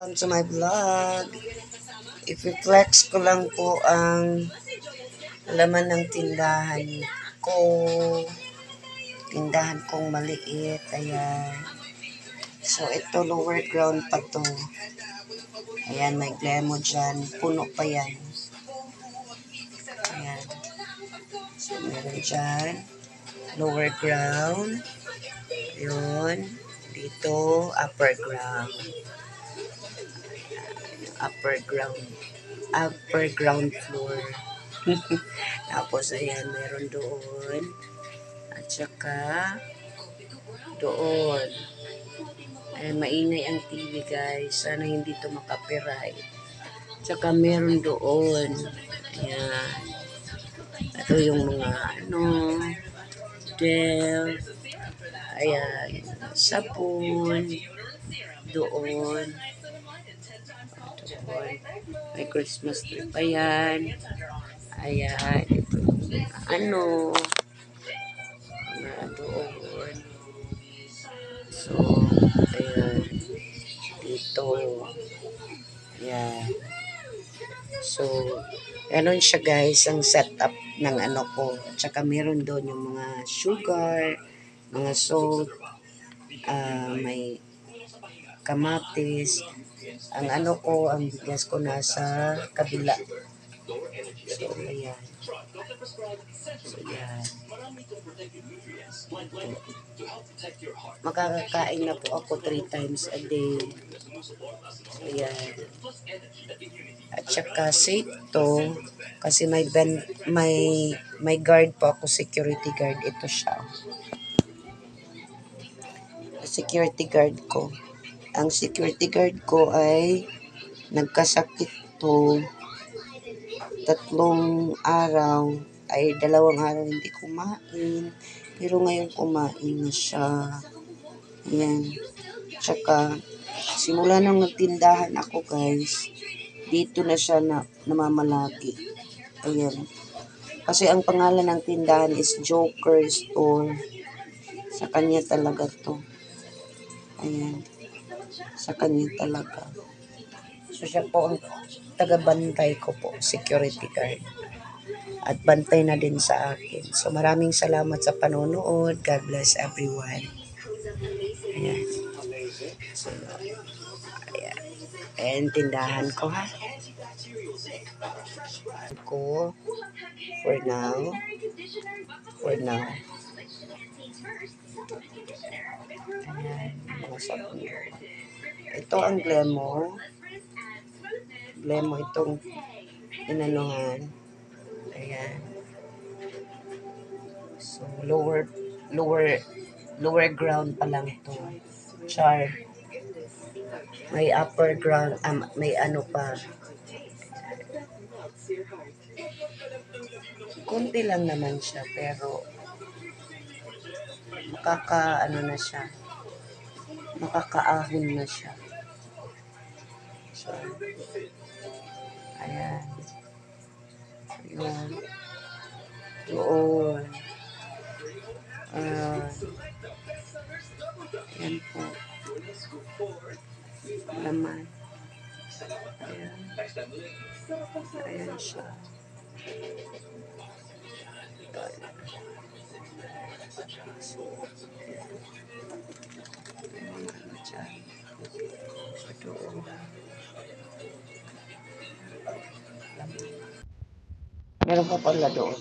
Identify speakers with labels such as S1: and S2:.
S1: Welcome to my vlog. I-flex ko lang po ang laman ng tindahan ko. Tindahan kong maliit. Ayan. So, ito lower ground pa to. Ayan, may glemo dyan. Puno pa yan. Ayan. So, meron dyan. Lower ground. Yun. Dito, upper ground. Upper ground floor. Tapos ayan, meron doon. At saka doon. Ay, maingay ang TV guys. Sana hindi to makapiright. Tsaka meron doon. Ayan. Ito yung mga Dell. Ayan. Sapon. Doon. May Christmas tree pa yan. Ayan. Doon. So, ayan. Dito. Ayan. So, ganon siya guys, ang setup ng ko. Tsaka meron doon yung mga sugar, mga salt, may kamatis. Ang ang bigas ko nasa kabila. So, ayan. So, ayan. Makakakain na po ako 3 times a day. So, ayan. At saka safe to kasi may guard po ako, security guard. Ito siya. Security guard ko. Ang security guard ko ay nagkasakit to 3 araw. Ay 2 araw hindi kumain. Pero ngayon kumain na siya. Ayan. Tsaka simula nang nagtindahan ako guys, dito na siya namamalagi. Ayan. Kasi ang pangalan ng tindahan is Joker Store. Sa kanya talaga to. Ayan. Sa kanya talaga. So siya po ang taga-bantay ko po, security guard. At bantay na din sa akin. So maraming salamat sa panonood. God bless everyone. Ayan. So, ayan. Ayan, tindahan ko ha. For now. Ayan, mga sabon. Ito ang glemo. Glemo itong inanuhan. Ayan. So, lower ground pa lang ito. Char. May upper ground, may pa. Kunti lang naman siya, pero na siya. Makakaahon na siya. So, ayan. Ayan. Doon. Ayan po. Laman. Ayan. Ayan siya. Meron pa pala doon.